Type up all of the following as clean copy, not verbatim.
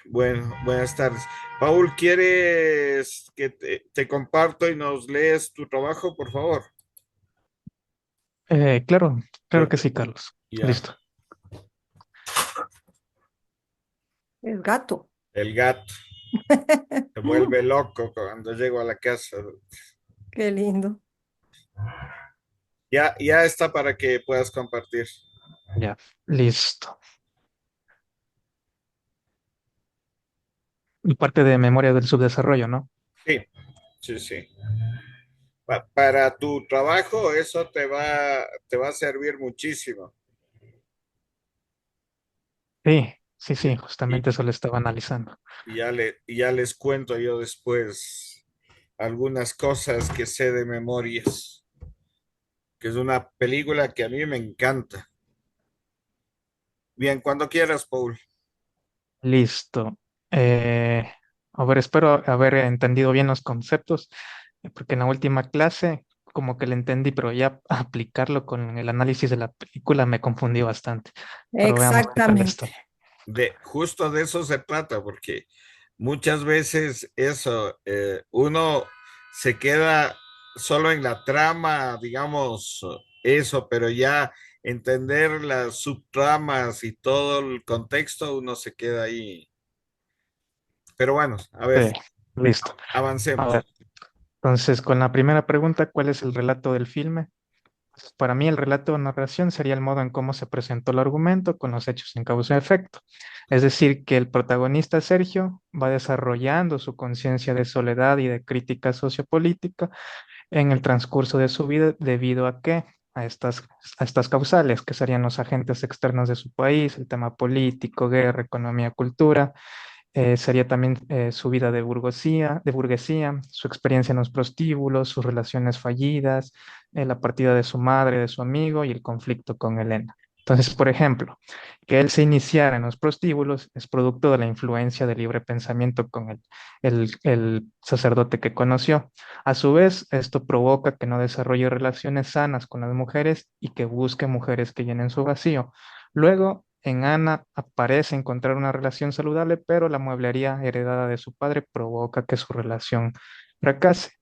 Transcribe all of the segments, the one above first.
Bueno, buenas tardes. Paul, ¿quieres que te comparto y nos lees tu trabajo, por favor? Claro, claro que sí, Perfecto. Carlos. Ya, Listo. El gato. el gato se vuelve loco cuando llego a la casa. Qué lindo. Ya está para que puedas compartir. Ya, listo. Y parte de memoria del subdesarrollo, ¿no? Sí, sí, sí. Para tu trabajo eso te va a servir muchísimo. Sí, sí, Y, sí, y- justamente eso lo estaba analizando. y ya les cuento yo después algunas cosas que sé de Memorias, que es una película que a mí me encanta. Bien, cuando quieras, Paul. Listo. Eh, a ver, espero haber entendido bien los conceptos, porque en la última clase como que le entendí, pero ya aplicarlo con el análisis de la película me confundí bastante. Pero veamos qué tal Exactamente. esto. Justo de eso se trata, porque muchas veces eso, uno se queda solo en la trama, digamos, eso, pero ya entender las subtramas y todo el contexto, uno se queda ahí. Pero bueno, a ver, Sí, listo. A avancemos. ver, entonces con la primera pregunta, ¿cuál es el relato del filme? Para mí, el relato o narración sería el modo en cómo se presentó el argumento con los hechos en causa y efecto. Es decir, que el protagonista Sergio va desarrollando su conciencia de soledad y de crítica sociopolítica en el transcurso de su vida debido a que a estas causales, que serían los agentes externos de su país, el tema político, guerra, economía, cultura, sería también su vida de burguesía, su experiencia en los prostíbulos, sus relaciones fallidas, la partida de su madre, de su amigo y el conflicto con Elena. Entonces, por ejemplo, que él se iniciara en los prostíbulos es producto de la influencia del libre pensamiento con el sacerdote que conoció. A su vez, esto provoca que no desarrolle relaciones sanas con las mujeres y que busque mujeres que llenen su vacío. Luego, en Ana aparece encontrar una relación saludable, pero la mueblería heredada de su padre provoca que su relación fracase.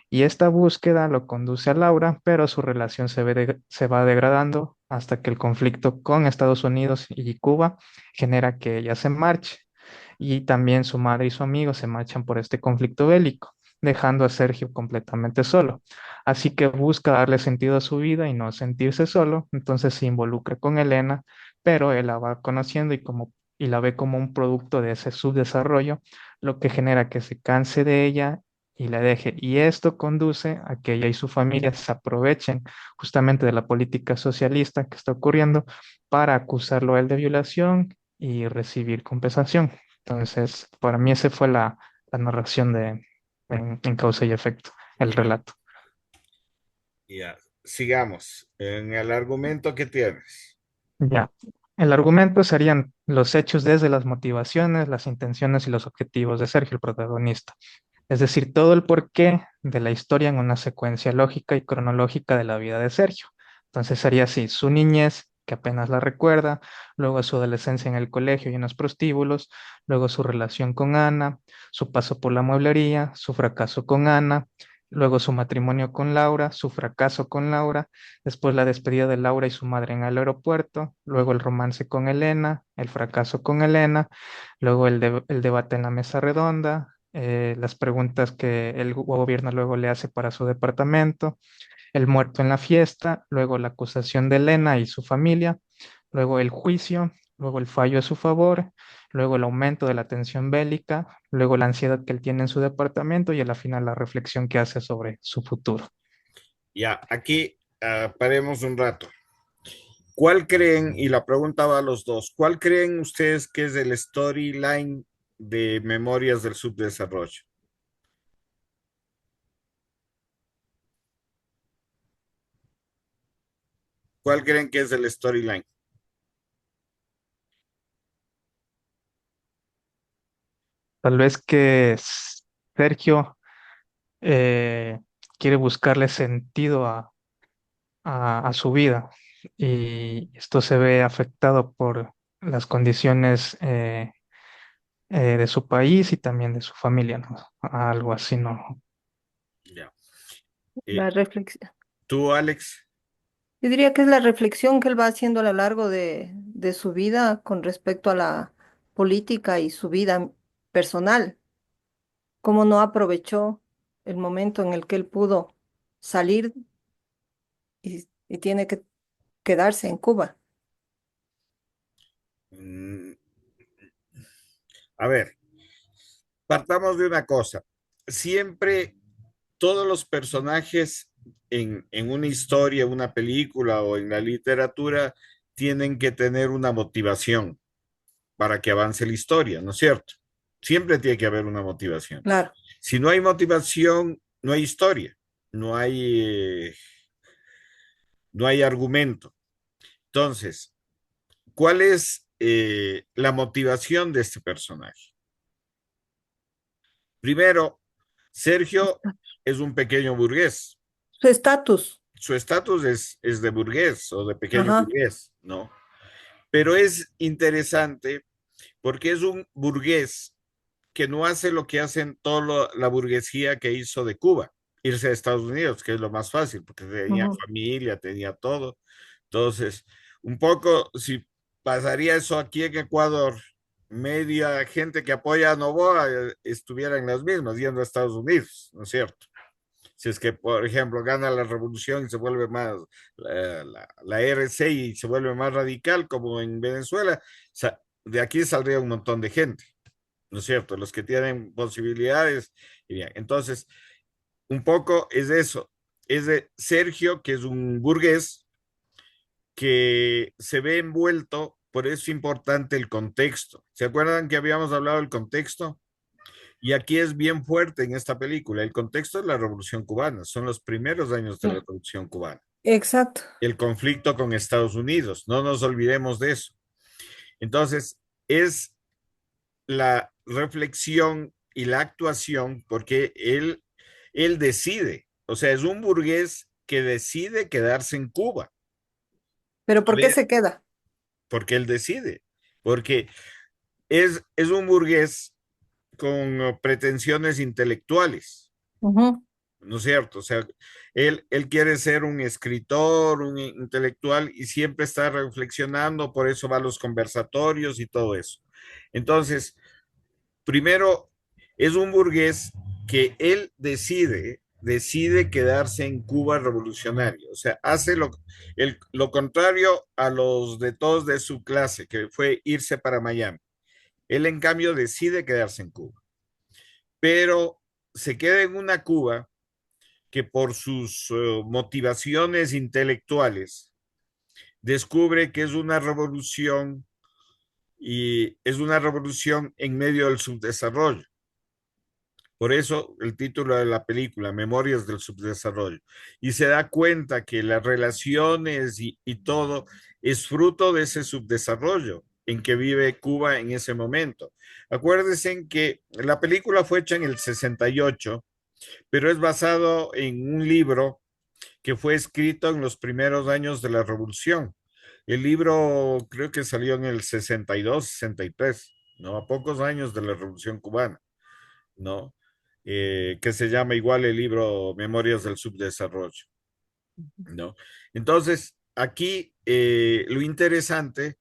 Y esta búsqueda lo conduce a Laura, pero su relación se va degradando hasta que el conflicto con Estados Unidos y Cuba genera que ella se marche. Y también su madre y su amigo se marchan por este conflicto bélico, dejando a Sergio completamente solo. Así que busca darle sentido a su vida y no sentirse solo, entonces se involucra con Elena, pero él la va conociendo y la ve como un producto de ese subdesarrollo, lo que genera que se canse de ella y la deje. Y esto conduce a que ella y su familia se aprovechen justamente de la política socialista que está ocurriendo para acusarlo a él de violación y recibir compensación. Entonces, para mí esa fue la narración en causa y efecto, el relato. Ya, sigamos. En el argumento que tienes. Ya. El argumento serían los hechos desde las motivaciones, las intenciones y los objetivos de Sergio, el protagonista. Es decir, todo el porqué de la historia en una secuencia lógica y cronológica de la vida de Sergio. Entonces sería así, su niñez, que apenas la recuerda, luego su adolescencia en el colegio y en los prostíbulos, luego su relación con Ana, su paso por la mueblería, su fracaso con Ana, luego su matrimonio con Laura, su fracaso con Laura, después la despedida de Laura y su madre en el aeropuerto, luego el romance con Elena, el fracaso con Elena, luego el debate en la mesa redonda, las preguntas que el gobierno luego le hace para su departamento, el muerto en la fiesta, luego la acusación de Elena y su familia, luego el juicio, luego el fallo a su favor, luego el aumento de la tensión bélica, luego la ansiedad que él tiene en su departamento y a la final la reflexión que hace sobre su futuro. Ya, aquí paremos un rato. ¿Cuál creen, y la pregunta va a los dos, cuál creen ustedes que es el storyline de Memorias del Subdesarrollo? ¿Cuál creen que es el storyline? Tal vez que Sergio eh, quiere buscarle sentido a su vida y esto se ve afectado por las condiciones de su país y también de su familia, ¿no? Algo así, ¿no? Ya. La Eh, reflexión. ¿Tú, Alex? Yo diría que es la reflexión que él va haciendo a lo largo de su vida con respecto a la política y su vida personal. Cómo no aprovechó el momento en el que él pudo salir y tiene que quedarse en Cuba. Mm, a ver, partamos de una cosa. Siempre todos los personajes en una historia, una película o en la literatura tienen que tener una motivación para que avance la historia, ¿no es cierto? Siempre tiene que haber una motivación. Claro. Si no hay motivación, no hay historia, no hay, no hay argumento. Entonces, ¿cuál es la motivación de este personaje? Primero, Sergio es un pequeño burgués. Su estatus. Su estatus es de burgués o de pequeño Ajá. burgués, ¿no? Pero es interesante porque es un burgués que no hace lo que hacen toda la burguesía que hizo de Cuba, irse a Estados Unidos, que es lo más fácil, porque tenía Ujú. familia, tenía todo. Entonces, un poco, si pasaría eso aquí en Ecuador, media gente que apoya a Novoa estuviera en las mismas, yendo a Estados Unidos, ¿no es cierto? Si es que, por ejemplo, gana la revolución y se vuelve más, la RC y se vuelve más radical, como en Venezuela, de aquí saldría un montón de gente, ¿no es cierto? Los que tienen posibilidades irían. Entonces, un poco es de eso, es de Sergio, que es un burgués que se ve envuelto, por eso es importante el contexto. ¿Se acuerdan que habíamos hablado del contexto? Y aquí es bien fuerte en esta película. El contexto es la Revolución Cubana, son los primeros años de la Sí. Revolución Cubana. Exacto. El conflicto con Estados Unidos, no nos olvidemos de eso. Entonces, es la reflexión y la actuación porque él decide, o sea, es un burgués que decide quedarse en Cuba. Pero A ¿por qué ver, se queda? porque él decide, porque es un burgués con pretensiones intelectuales. Ujú. ¿No es cierto? O sea, él quiere ser un escritor, un intelectual y siempre está reflexionando, por eso va a los conversatorios y todo eso. Entonces, primero, es un burgués que él decide quedarse en Cuba revolucionario, o sea, hace lo contrario a los de todos de su clase, que fue irse para Miami. Él, en cambio, decide quedarse en Cuba, pero se queda en una Cuba que por sus motivaciones intelectuales descubre que es una revolución y es una revolución en medio del subdesarrollo. Por eso el título de la película, Memorias del Subdesarrollo. Y se da cuenta que las relaciones y todo es fruto de ese subdesarrollo en que vive Cuba en ese momento. Acuérdense que la película fue hecha en el 68, pero es basado en un libro que fue escrito en los primeros años de la Revolución. El libro creo que salió en el 62, 63, ¿no? A pocos años de la Revolución Cubana, ¿no? Que se llama igual el libro Memorias del Subdesarrollo, ¿no? Entonces, aquí lo interesante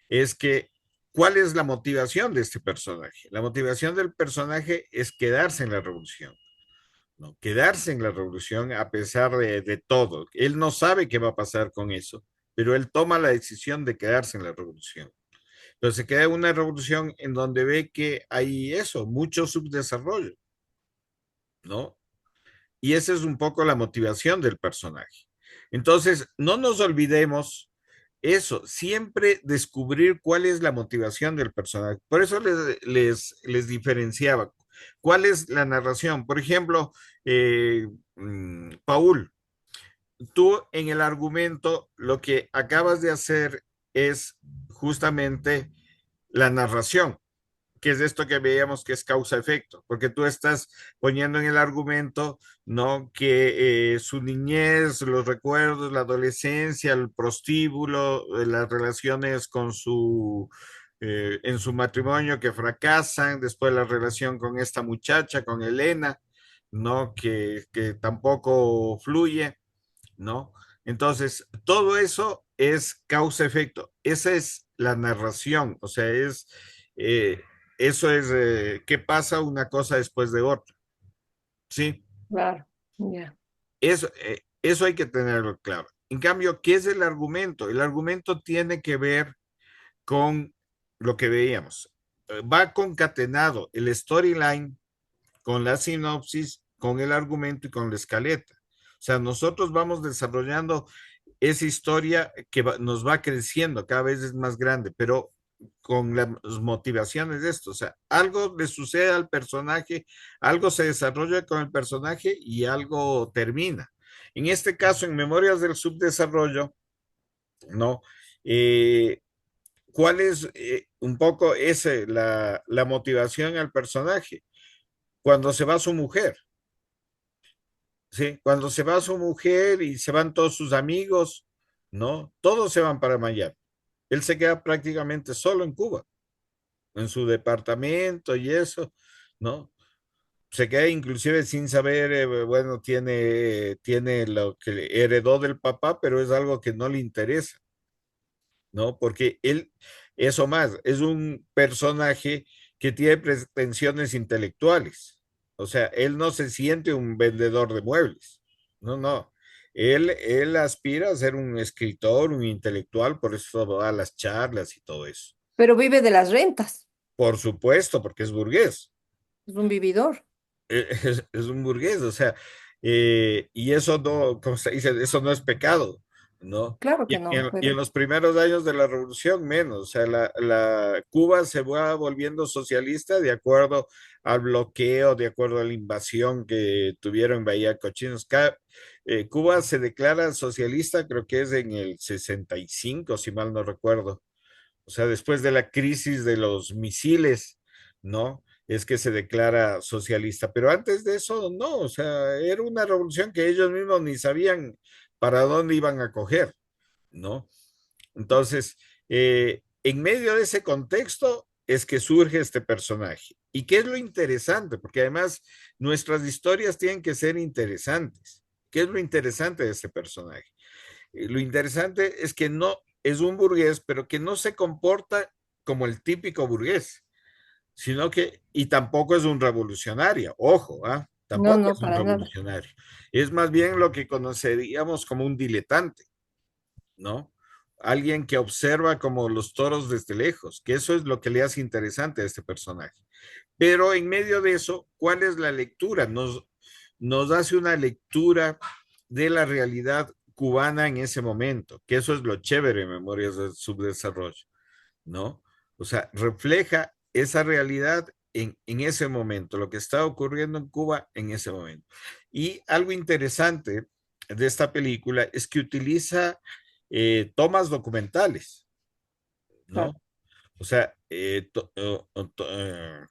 es que, ¿cuál es la motivación de este personaje? La motivación del personaje es quedarse en la revolución. ¿No? Quedarse en la revolución a pesar de todo. Él no sabe qué va a pasar con eso, pero él toma la decisión de quedarse en la revolución. Pero se queda en una revolución en donde ve que hay eso, mucho subdesarrollo, ¿no? Y esa es un poco la motivación del personaje. Entonces, no nos olvidemos eso, siempre descubrir cuál es la motivación del personaje. Por eso les diferenciaba. ¿Cuál es la narración? Por ejemplo, Paul, tú en el argumento lo que acabas de hacer es justamente la narración, que es esto que veíamos que es causa-efecto, porque tú estás poniendo en el argumento, ¿no? Que su niñez, los recuerdos, la adolescencia, el prostíbulo, las relaciones con su en su matrimonio que fracasan, después la relación con esta muchacha, con Elena, ¿no? Que tampoco fluye, ¿no? Entonces, todo eso es causa-efecto. Esa es la narración, o sea, eh, eso es qué pasa una cosa después de otra, ¿sí? Claro, ya. Eso hay que tenerlo claro. En cambio, ¿qué es el argumento? El argumento tiene que ver con lo que veíamos. Va concatenado el storyline con la sinopsis, con el argumento y con la escaleta. O sea, nosotros vamos desarrollando esa historia que nos va creciendo, cada vez es más grande, pero con las motivaciones de esto. O sea, algo le sucede al personaje, algo se desarrolla con el personaje y algo termina. En este caso, en Memorias del Subdesarrollo, ¿no? Eh, ¿Cuál es un poco la motivación al personaje? Cuando se va su mujer, ¿sí? Cuando se va su mujer y se van todos sus amigos, ¿no? Todos se van para Miami. Él se queda prácticamente solo en Cuba, en su departamento y eso, ¿no? Se queda inclusive sin saber, bueno, tiene lo que heredó del papá, pero es algo que no le interesa, ¿no? Porque él, eso más, es un personaje que tiene pretensiones intelectuales. O sea, él no se siente un vendedor de muebles. No, no. Él aspira a ser un escritor, un intelectual, por eso va a las charlas y todo eso. Pero vive de las rentas, Por supuesto, porque es burgués. es un vividor. Es un burgués, o sea, y eso no, como se dice, eso no es pecado, ¿no? Claro Y, que no, y en pero los primeros años de la revolución menos, o sea, Cuba se va volviendo socialista de acuerdo al bloqueo, de acuerdo a la invasión que tuvieron en Bahía Cochinos. Cuba se declara socialista, creo que es en el 65 si mal no recuerdo, o sea, después de la crisis de los misiles, ¿no? Es que se declara socialista, pero antes de eso, no, o sea, era una revolución que ellos mismos ni sabían para dónde iban a coger, ¿no? Entonces, en medio de ese contexto es que surge este personaje. ¿Y qué es lo interesante? Porque además nuestras historias tienen que ser interesantes. ¿Qué es lo interesante de este personaje? Lo interesante es que no es un burgués, pero que no se comporta como el típico burgués, sino que, y tampoco es un revolucionario, ojo, ¿ah? no, Tampoco no, es un para nada. revolucionario. Es más bien lo que conoceríamos como un diletante, ¿no? Alguien que observa como los toros desde lejos, que eso es lo que le hace interesante a este personaje. Pero en medio de eso, ¿cuál es la lectura? Nos hace una lectura de la realidad cubana en ese momento, que eso es lo chévere en Memorias del Subdesarrollo, ¿no? O sea, refleja esa realidad en ese momento, lo que está ocurriendo en Cuba en ese momento. Y algo interesante de esta película es que utiliza tomas documentales, Claro. ¿no? O sea,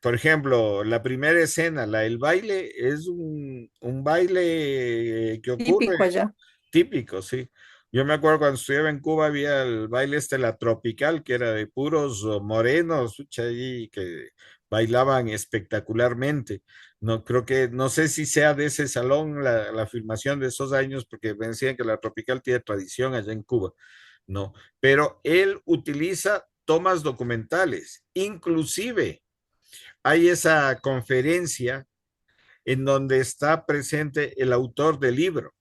por ejemplo, la primera escena, el baile, es un baile que ocurre Típico allá. típico, sí. Yo me acuerdo cuando estudiaba en Cuba había el baile la tropical, que era de puros morenos, ucha, ahí, que bailaban espectacularmente. No creo que, no sé si sea de ese salón la filmación de esos años, porque me decían que la tropical tiene tradición allá en Cuba, no, pero él utiliza tomas documentales, inclusive hay esa conferencia en donde está presente el autor del libro,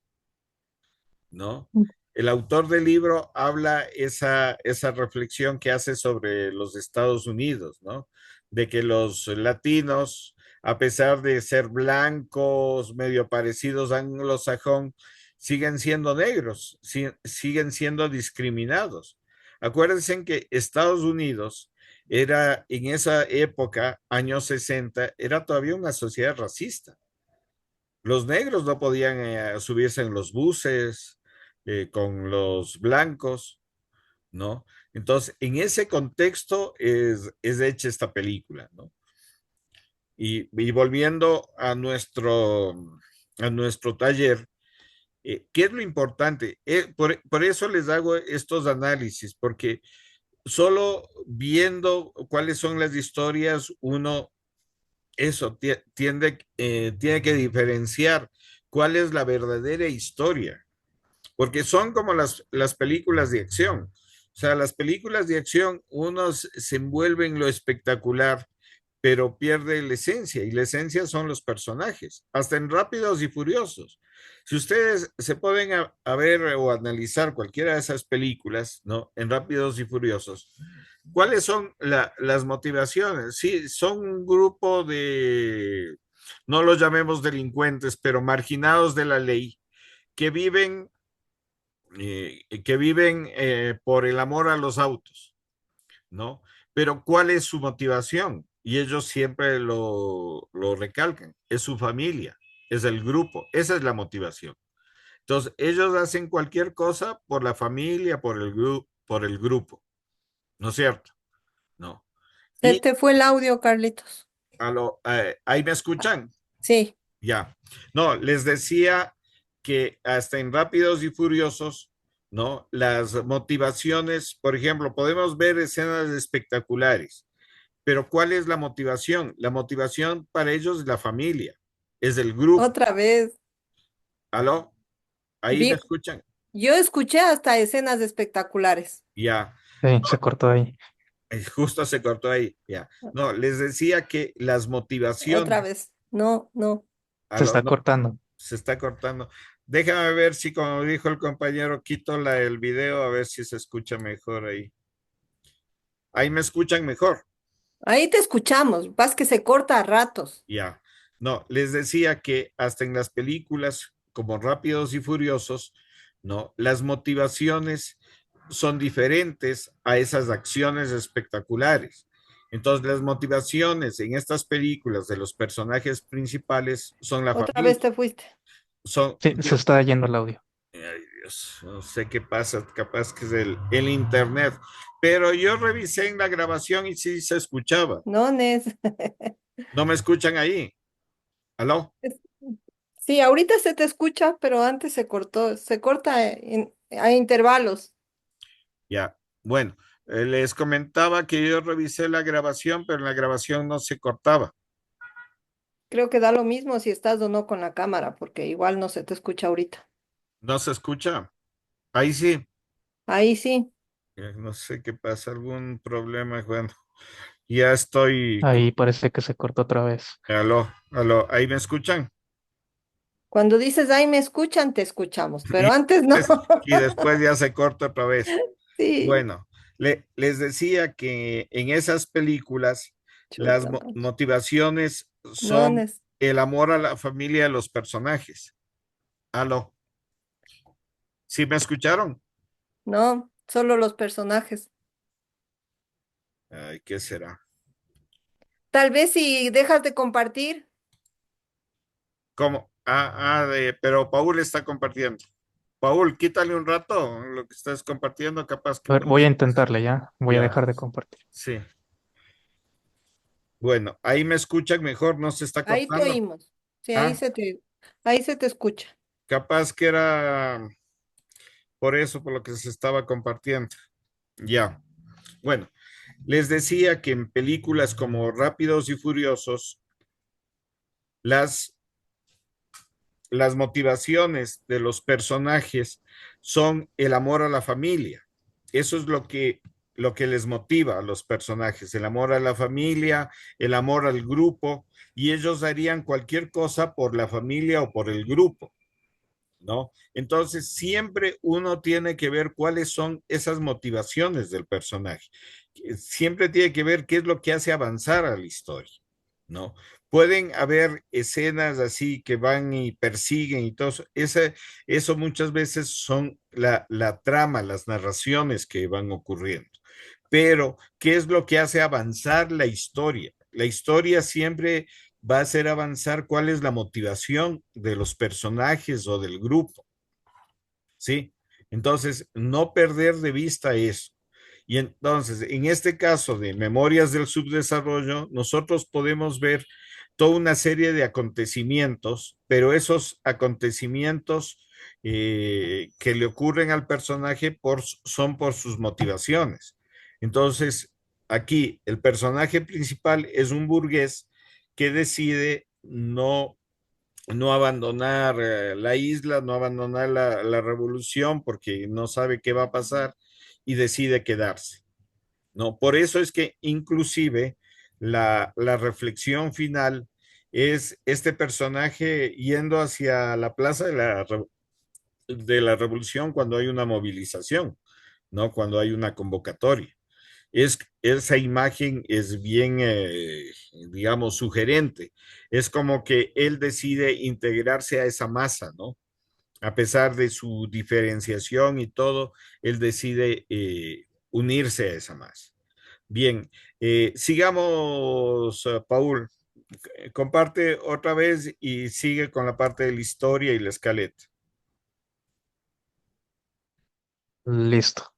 ¿no? El autor del libro habla esa reflexión que hace sobre los Estados Unidos, ¿no? De que los latinos, a pesar de ser blancos, medio parecidos a anglosajón, siguen siendo negros, siguen siendo discriminados. Acuérdense que Estados Unidos era en esa época, años 60, era todavía una sociedad racista. Los negros no podían subirse en los buses con los blancos, ¿no? Entonces, en ese contexto es hecha esta película, ¿no? Y volviendo a nuestro taller, ¿qué es lo importante? Por eso les hago estos análisis, porque solo viendo cuáles son las historias, uno tiene que diferenciar cuál es la verdadera historia, porque son como las películas de acción. O sea, las películas de acción, uno se envuelve en lo espectacular, pero pierde la esencia, y la esencia son los personajes, hasta en Rápidos y Furiosos. Si ustedes se pueden a ver o analizar cualquiera de esas películas, ¿no? En Rápidos y Furiosos, ¿cuáles son las motivaciones? Sí, son un grupo de, no los llamemos delincuentes, pero marginados de la ley, que viven por el amor a los autos, ¿no? Pero ¿cuál es su motivación? Y ellos siempre lo recalcan, es su familia, es el grupo, esa es la motivación. Entonces, ellos hacen cualquier cosa por la familia, por el grupo, ¿no es cierto? No. Se Y te fue el audio, Carlitos. ahí me escuchan, Sí, ya. No, les decía que hasta en Rápidos y Furiosos, ¿no? Las motivaciones, por ejemplo, podemos ver escenas espectaculares, pero ¿cuál es la motivación? La motivación para ellos es la familia, es el grupo. otra vez. ¿Aló? ¿Ahí me Vi, escuchan? yo escuché hasta escenas espectaculares. Ya. Sí, No, se cortó ahí. justo se cortó ahí, ya. No, les decía que las Otra motivaciones, vez. No, no. Se aló, está no, cortando. se está cortando. Déjame ver si, como dijo el compañero, quito el video a ver si se escucha mejor ahí. Ahí me escuchan mejor. Ahí te escuchamos. Vas que se corta a ratos. Ya. No, les decía que hasta en las películas como Rápidos y Furiosos, ¿no? Las motivaciones son diferentes a esas acciones espectaculares. Entonces, las motivaciones en estas películas de los personajes principales son la Otra vez familia. te fuiste. Son, Sí, se está yendo el audio. ay Dios, no sé qué pasa, capaz que es el internet, pero yo revisé en la grabación y sí se escuchaba. No, Nes. ¿No me escuchan ahí? ¿Aló? Sí, ahorita se te escucha, pero antes se cortó. Se corta a intervalos. Ya. Bueno, les comentaba que yo revisé la grabación, pero en la grabación no se cortaba. Creo que da lo mismo si estás o no con la cámara, porque igual no se te escucha ahorita. ¿No se escucha? Ahí sí. Ahí sí. No sé qué pasa, algún problema. Bueno, ya estoy. Ahí parece que se cortó otra vez. Aló, aló, ¿ahí me escuchan? Cuando dices, ahí me escuchan, te escuchamos, pero antes no. Y después ya se corta otra vez. Sí. Bueno, les decía que en esas películas las Chuta, Pancho. motivaciones No, son Nes. el amor a la familia de los personajes. Aló, ¿sí me escucharon? No, solo los personajes. Ay, ¿qué será? Tal vez si dejas de compartir, ¿Cómo? Pero Paul está compartiendo. Paul, quítale un rato lo que estás compartiendo, capaz que A ver, no. voy a intentarle ya. Voy a Ya, dejar de compartir. sí. Bueno, ahí me escuchan mejor, no se está ahí te cortando. oímos. Sí, Ah, ahí se te escucha. capaz que era por eso, por lo que se estaba compartiendo. Ya. Bueno, les decía que en películas como Rápidos y Furiosos, las, las motivaciones de los personajes son el amor a la familia. Eso es lo que les motiva a los personajes, el amor a la familia, el amor al grupo, y ellos harían cualquier cosa por la familia o por el grupo, ¿no? Entonces, siempre uno tiene que ver cuáles son esas motivaciones del personaje. Siempre tiene que ver qué es lo que hace avanzar a la historia, ¿no? Pueden haber escenas así que van y persiguen y todo eso. Eso muchas veces son la trama, las narraciones que van ocurriendo. Pero, ¿qué es lo que hace avanzar la historia? La historia siempre va a hacer avanzar cuál es la motivación de los personajes o del grupo, ¿sí? Entonces, no perder de vista eso. Y entonces, en este caso de Memorias del Subdesarrollo, nosotros podemos ver toda una serie de acontecimientos, pero esos acontecimientos que le ocurren al personaje son por sus motivaciones. Entonces, aquí el personaje principal es un burgués que decide no abandonar la isla, no abandonar la revolución porque no sabe qué va a pasar y decide quedarse, ¿no? Por eso es que inclusive la reflexión final es este personaje yendo hacia la plaza de la revolución cuando hay una movilización, ¿no? Cuando hay una convocatoria. Esa imagen es bien, digamos, sugerente. Es como que él decide integrarse a esa masa, ¿no? A pesar de su diferenciación y todo, él decide unirse a esa masa. Bien, sigamos, Paul. Comparte otra vez y sigue con la parte de la historia y la escaleta. Listo.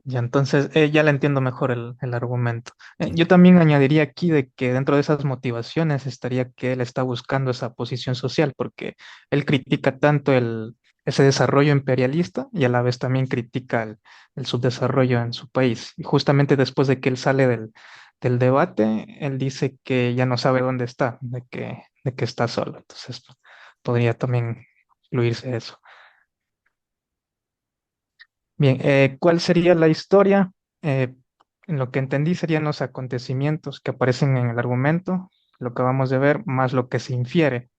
Ya, entonces ya le entiendo mejor el argumento. Yo también añadiría aquí de que dentro de esas motivaciones estaría que él está buscando esa posición social, porque él critica tanto ese desarrollo imperialista y a la vez también critica el subdesarrollo en su país. Y justamente después de que él sale del debate, él dice que ya no sabe dónde está, de que está solo. Entonces podría también incluirse eso. Bien, ¿cuál sería la historia? En lo que entendí serían los acontecimientos que aparecen en el argumento, lo que vamos a ver, más lo que se infiere.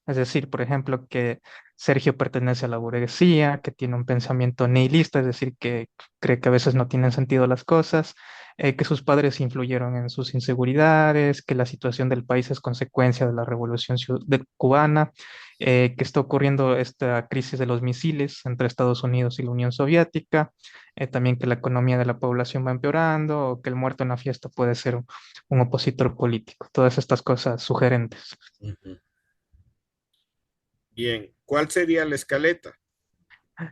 Es decir, por ejemplo, que Sergio pertenece a la burguesía, que tiene un pensamiento nihilista, es decir, que cree que a veces no tienen sentido las cosas, que sus padres influyeron en sus inseguridades, que la situación del país es consecuencia de la revolución cubana, que está ocurriendo esta crisis de los misiles entre Estados Unidos y la Unión Soviética, también que la economía de la población va empeorando, o que el muerto en la fiesta puede ser un opositor político. Todas estas cosas sugerentes. Ujú. Bien, ¿cuál sería la escaleta?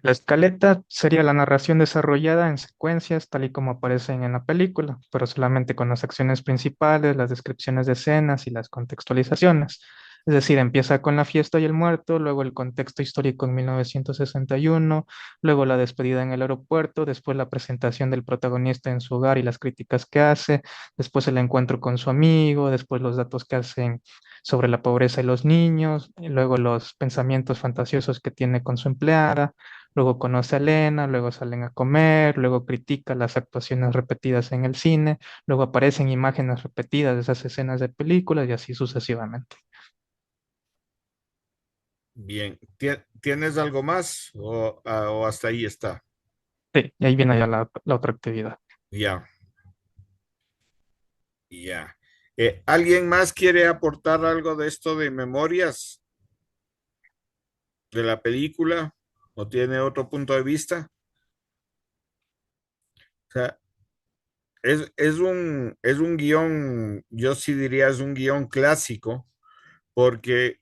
La escaleta sería la narración desarrollada en secuencias, tal y como aparecen en la película, pero solamente con las acciones principales, las descripciones de escenas y las contextualizaciones. Es decir, empieza con la fiesta y el muerto, luego el contexto histórico en 1961, luego la despedida en el aeropuerto, después la presentación del protagonista en su hogar y las críticas que hace, después el encuentro con su amigo, después los datos que hacen sobre la pobreza y los niños, y luego los pensamientos fantasiosos que tiene con su empleada. Luego conoce a Elena, luego salen a comer, luego critica las actuaciones repetidas en el cine, luego aparecen imágenes repetidas de esas escenas de películas y así sucesivamente. Bien, ¿tienes algo más o hasta ahí está? Sí, y ahí viene ya la otra actividad. Ya, ya. ¿Alguien más quiere aportar algo de esto de memorias de la película o tiene otro punto de vista? O sea, es un guión, yo sí diría es un guión clásico, porque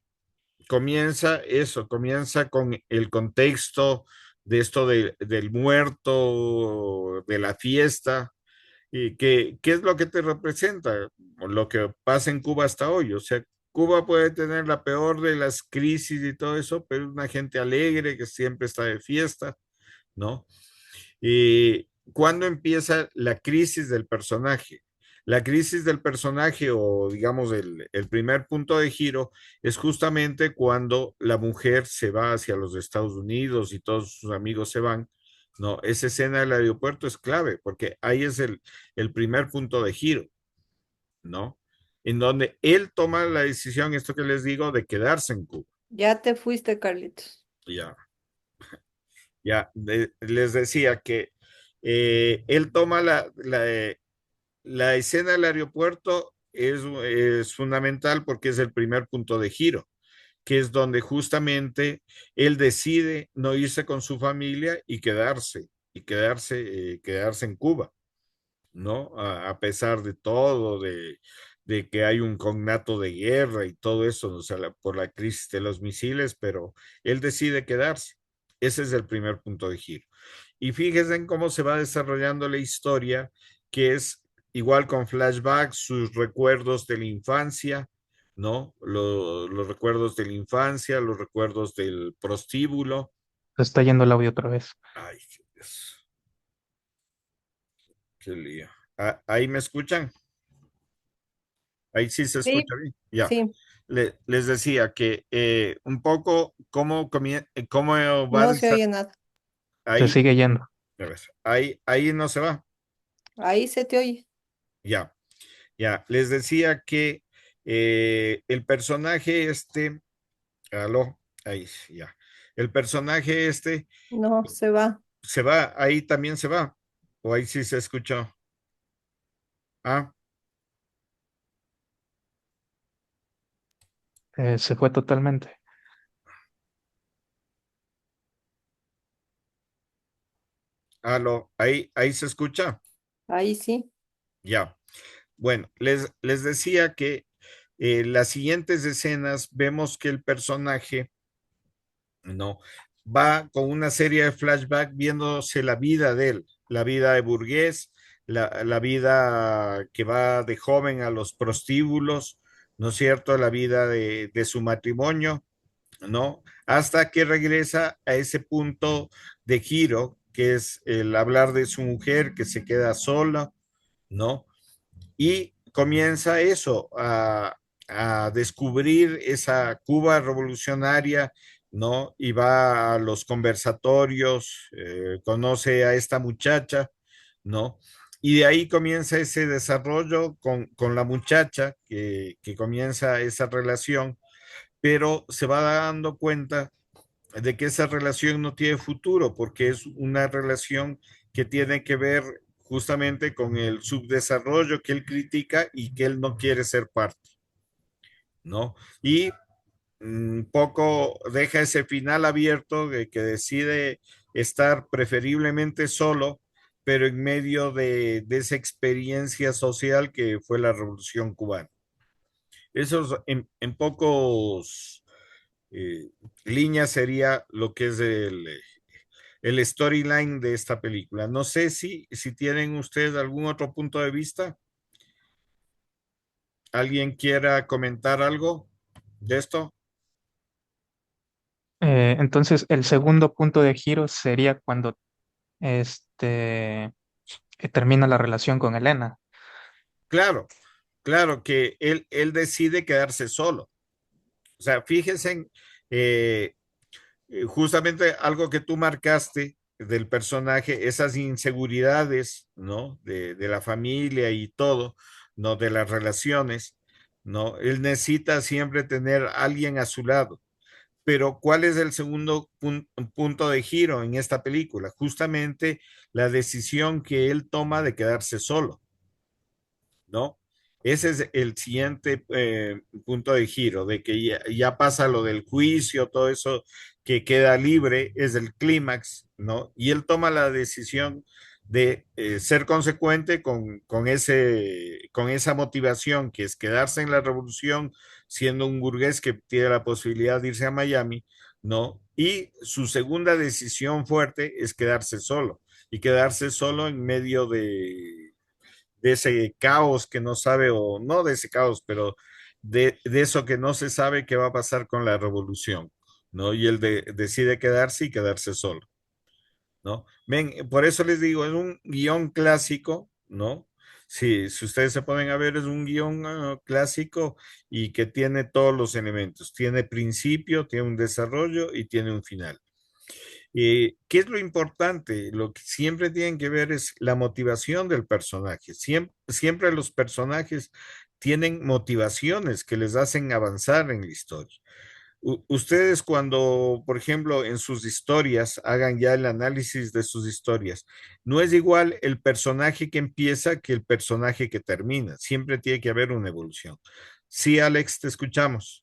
comienza eso, comienza con el contexto de esto del muerto, de la fiesta. ¿Y qué es lo que te representa? Lo que pasa en Cuba hasta hoy. O sea, Cuba puede tener la peor de las crisis y todo eso, pero es una gente alegre que siempre está de fiesta, ¿no? ¿Y cuándo empieza la crisis del personaje? La crisis del personaje o digamos el primer punto de giro es justamente cuando la mujer se va hacia los Estados Unidos y todos sus amigos se van. No, esa escena del aeropuerto es clave porque ahí es el primer punto de giro, ¿no? En donde él toma la decisión, esto que les digo, de quedarse en Cuba. Ya te fuiste, Carlitos. Ya, les decía que él toma la escena del aeropuerto es fundamental porque es el primer punto de giro, que es donde justamente él decide no irse con su familia quedarse en Cuba, ¿no? A pesar de todo, de que hay un cognato de guerra y todo eso, o sea, por la crisis de los misiles, pero él decide quedarse. Ese es el primer punto de giro. Y fíjense en cómo se va desarrollando la historia, que es igual con flashbacks, sus recuerdos de la infancia, ¿no? Los recuerdos de la infancia, los recuerdos del prostíbulo. Se está yendo el audio otra vez. Ay, Dios. qué lío. Ah, ¿ahí me escuchan? Ahí sí se Sí, escucha bien. Ya. sí, Les decía que un poco cómo va no se oye nada. Se ahí, sigue yendo. a ver, ahí no se va. Ahí se te oye. Ya, ya. Les decía que el personaje este, aló, ahí, ya. El personaje este No, se va. se va, ahí también se va. O ahí sí se escuchó. Ah, Se fue totalmente. aló, ahí se escucha. Ahí sí. Ya. Bueno, les decía que las siguientes escenas vemos que el personaje, ¿no? Va con una serie de flashbacks viéndose la vida de él, la vida de burgués, la vida que va de joven a los prostíbulos, ¿no es cierto? La vida de su matrimonio, ¿no? Hasta que regresa a ese punto de giro, que es el hablar de su mujer que se queda sola, ¿no? Y comienza eso, a descubrir esa Cuba revolucionaria, ¿no? Y va a los conversatorios, conoce a esta muchacha, ¿no? Y de ahí comienza ese desarrollo con la muchacha, que comienza esa relación, pero se va dando cuenta de que esa relación no tiene futuro, porque es una relación que tiene que ver justamente con el subdesarrollo que él critica y que él no quiere ser parte, ¿no? Y un poco deja ese final abierto de que decide estar preferiblemente solo, pero en medio de esa experiencia social que fue la Revolución Cubana. Eso es en pocos líneas sería lo que es el storyline de esta película. No sé si tienen ustedes algún otro punto de vista. ¿Alguien quiera comentar algo de esto? Entonces, el segundo punto de giro sería cuando este, termina la relación con Elena. Claro, claro que él decide quedarse solo. O sea, fíjense en justamente algo que tú marcaste del personaje, esas inseguridades, ¿no? De la familia y todo, ¿no? De las relaciones, ¿no? Él necesita siempre tener a alguien a su lado. Pero ¿cuál es el segundo punto de giro en esta película? Justamente la decisión que él toma de quedarse solo, ¿no? Ese es el siguiente punto de giro, de que ya pasa lo del juicio, todo eso que queda libre, es el clímax, ¿no? Y él toma la decisión de ser consecuente con esa motivación, que es quedarse en la revolución, siendo un burgués que tiene la posibilidad de irse a Miami, ¿no? Y su segunda decisión fuerte es quedarse solo, y quedarse solo en medio de ese caos que no sabe, o no de ese caos, pero de eso que no se sabe qué va a pasar con la revolución, ¿no? Y él decide quedarse y quedarse solo, ¿no? Ven, por eso les digo, es un guión clásico, ¿no? Si ustedes se ponen a ver, es un guión clásico y que tiene todos los elementos. Tiene principio, tiene un desarrollo y tiene un final. ¿Qué es lo importante? Lo que siempre tienen que ver es la motivación del personaje. Siempre los personajes tienen motivaciones que les hacen avanzar en la historia. Ustedes cuando, por ejemplo, en sus historias, hagan ya el análisis de sus historias, no es igual el personaje que empieza que el personaje que termina. Siempre tiene que haber una evolución. Sí, Alex, te escuchamos.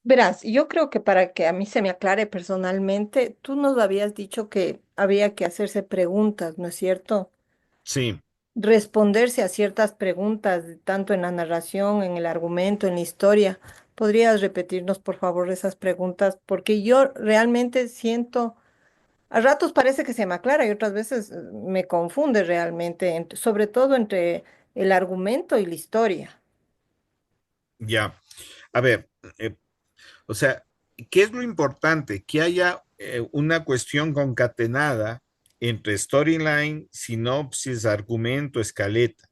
Verás, yo creo que para que a mí se me aclare personalmente, tú nos habías dicho que había que hacerse preguntas, ¿no es cierto? Sí, Responderse a ciertas preguntas, tanto en la narración, en el argumento, en la historia. ¿Podrías repetirnos, por favor, esas preguntas? Porque yo realmente siento, a ratos parece que se me aclara y otras veces me confunde realmente, sobre todo entre el argumento y la historia. ya. A ver, o sea, ¿qué es lo importante? Que haya una cuestión concatenada entre storyline, sinopsis, argumento, escaleta.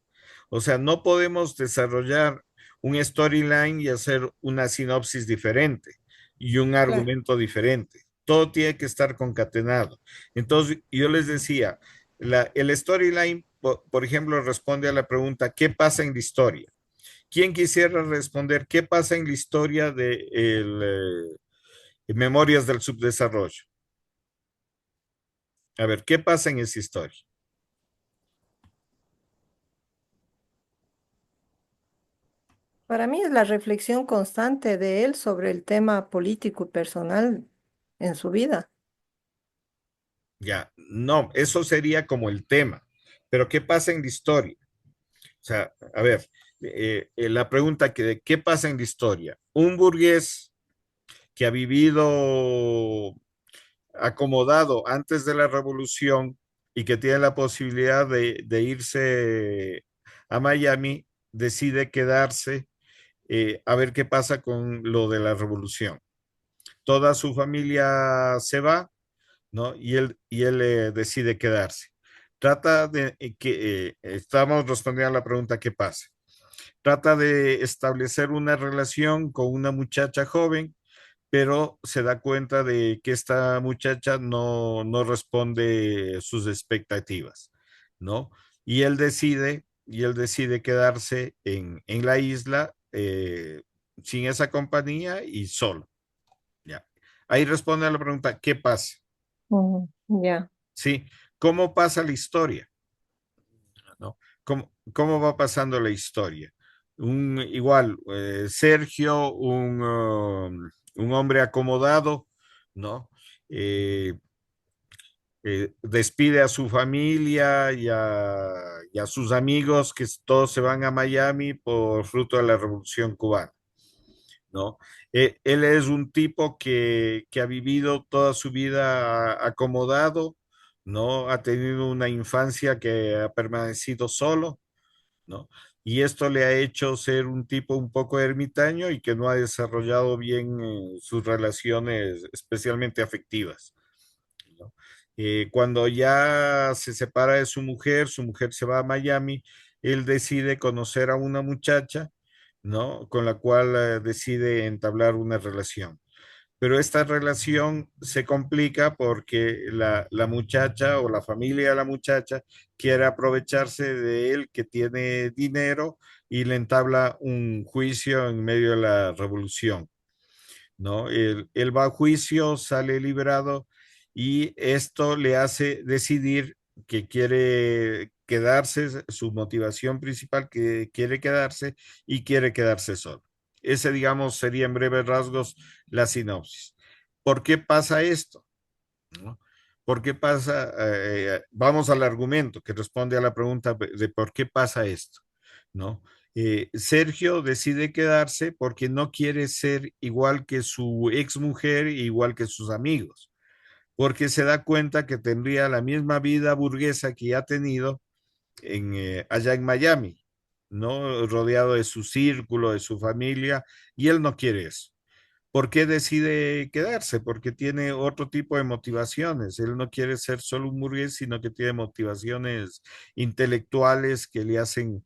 O sea, no podemos desarrollar un storyline y hacer una sinopsis diferente y un Claro. argumento diferente. Todo tiene que estar concatenado. Entonces, yo les decía, el storyline, por ejemplo, responde a la pregunta, ¿qué pasa en la historia? ¿Quién quisiera responder qué pasa en la historia de Memorias del Subdesarrollo? A ver, ¿qué pasa en esa historia? Para mí es la reflexión constante de él sobre el tema político y personal en su vida. Ya, no, eso sería como el tema. Pero ¿qué pasa en la historia? O sea, a ver, la pregunta que ¿qué pasa en la historia? Un burgués que ha vivido acomodado antes de la revolución y que tiene la posibilidad de irse a Miami, decide quedarse a ver qué pasa con lo de la revolución. Toda su familia se va, ¿no? Y él decide quedarse. Trata de estamos respondiendo a la pregunta ¿qué pasa? Trata de establecer una relación con una muchacha joven, pero se da cuenta de que esta muchacha no responde sus expectativas, ¿no? Y él decide quedarse en la isla sin esa compañía y solo, ¿ya? Ahí responde a la pregunta, ¿qué pasa? Ujú, ya. ¿Sí? ¿Cómo pasa la historia? ¿No? ¿Cómo va pasando la historia? Igual, Sergio, un hombre acomodado, ¿no? Eh, despide a su familia y a sus amigos que todos se van a Miami por fruto de la Revolución Cubana, ¿no? Él es un tipo que ha vivido toda su vida acomodado, ¿no? Ha tenido una infancia que ha permanecido solo, ¿no? Y esto le ha hecho ser un tipo un poco ermitaño y que no ha desarrollado bien sus relaciones, especialmente afectivas, ¿no? Cuando ya se separa de su mujer se va a Miami, él decide conocer a una muchacha, ¿no? Con la cual decide entablar una relación. Pero esta relación se complica porque la muchacha o la familia de la muchacha quiere aprovecharse de él que tiene dinero y le entabla un juicio en medio de la revolución, ¿no? Él va a juicio, sale librado y esto le hace decidir que quiere quedarse, su motivación principal que quiere quedarse y quiere quedarse solo. Ese, digamos, sería en breves rasgos la sinopsis. ¿Por qué pasa esto? ¿No? ¿Por qué pasa? Vamos al argumento que responde a la pregunta de por qué pasa esto, ¿no? Sergio decide quedarse porque no quiere ser igual que su ex mujer, igual que sus amigos, porque se da cuenta que tendría la misma vida burguesa que ha tenido allá en Miami, ¿no? Rodeado de su círculo, de su familia, y él no quiere eso. ¿Por qué decide quedarse? Porque tiene otro tipo de motivaciones. Él no quiere ser solo un burgués, sino que tiene motivaciones intelectuales que le hacen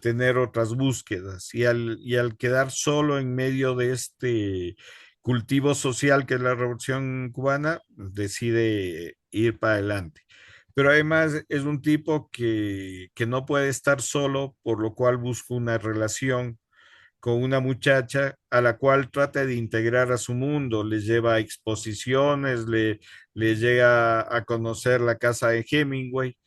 tener otras búsquedas. Y al quedar solo en medio de este cultivo social que es la Revolución Cubana, decide ir para adelante. Pero además es un tipo que no puede estar solo, por lo cual busca una relación con una muchacha a la cual trata de integrar a su mundo, le lleva a exposiciones, le llega a conocer la casa de Hemingway,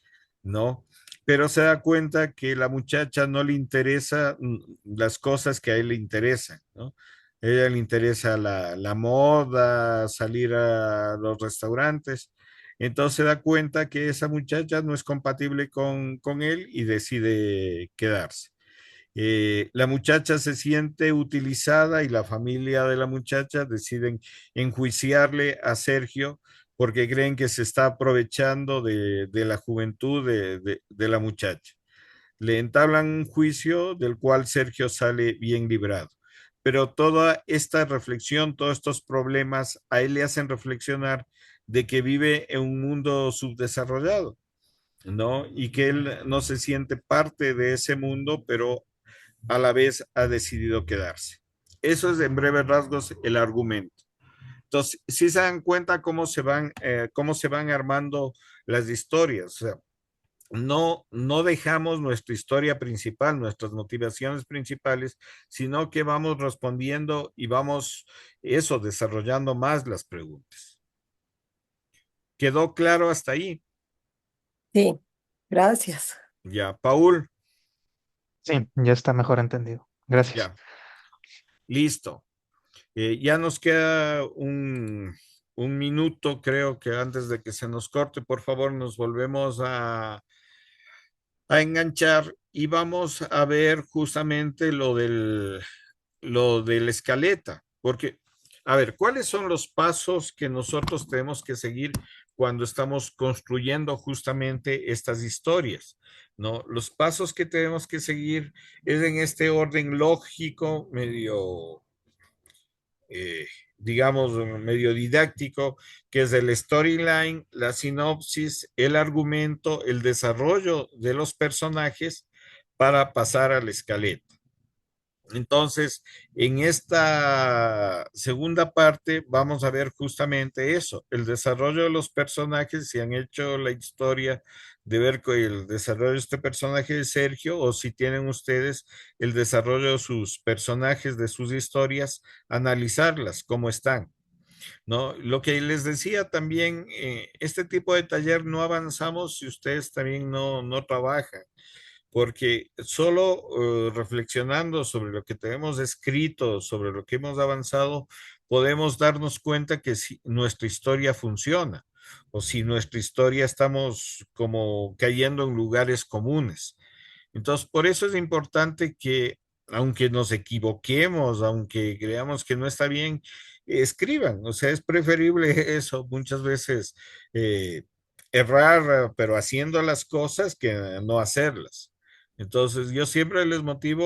¿no? Pero se da cuenta que la muchacha no le interesa las cosas que a él le interesan, ¿no? A ella le interesa la moda, salir a los restaurantes. Entonces se da cuenta que esa muchacha no es compatible con él y decide quedarse. La muchacha se siente utilizada y la familia de la muchacha deciden enjuiciarle a Sergio porque creen que se está aprovechando de la juventud de la muchacha. Le entablan un juicio del cual Sergio sale bien librado. Pero toda esta reflexión, todos estos problemas a él le hacen reflexionar de que vive en un mundo subdesarrollado, ¿no? Y que él no se siente parte de ese mundo, pero a la vez ha decidido quedarse. Eso es en breves rasgos el argumento. Entonces, si se dan cuenta cómo se van armando las historias. O sea, no dejamos nuestra historia principal, nuestras motivaciones principales, sino que vamos respondiendo y vamos eso, desarrollando más las preguntas. ¿Quedó claro hasta ahí? Sí, gracias. Ya, Paul, Sí, ya está mejor entendido. Gracias. ya, listo. Ya nos queda un minuto, creo que antes de que se nos corte, por favor, nos volvemos a enganchar y vamos a ver justamente lo de la escaleta, porque, a ver, ¿cuáles son los pasos que nosotros tenemos que seguir cuando estamos construyendo justamente estas historias? ¿No? Los pasos que tenemos que seguir es en este orden lógico, medio eh, digamos, medio didáctico, que es el storyline, la sinopsis, el argumento, el desarrollo de los personajes para pasar a la escaleta. Entonces, en esta segunda parte vamos a ver justamente eso, el desarrollo de los personajes, si han hecho la historia de ver el desarrollo de este personaje de Sergio o si tienen ustedes el desarrollo de sus personajes, de sus historias, analizarlas, cómo están, ¿no? Lo que les decía también, este tipo de taller no avanzamos si ustedes también no trabajan porque solo reflexionando sobre lo que tenemos escrito, sobre lo que hemos avanzado, podemos darnos cuenta que si nuestra historia funciona o si nuestra historia estamos como cayendo en lugares comunes. Entonces, por eso es importante que, aunque nos equivoquemos, aunque creamos que no está bien, escriban. O sea, es preferible eso muchas veces, eh, errar, pero haciendo las cosas que no hacerlas. Entonces, yo siempre les motivo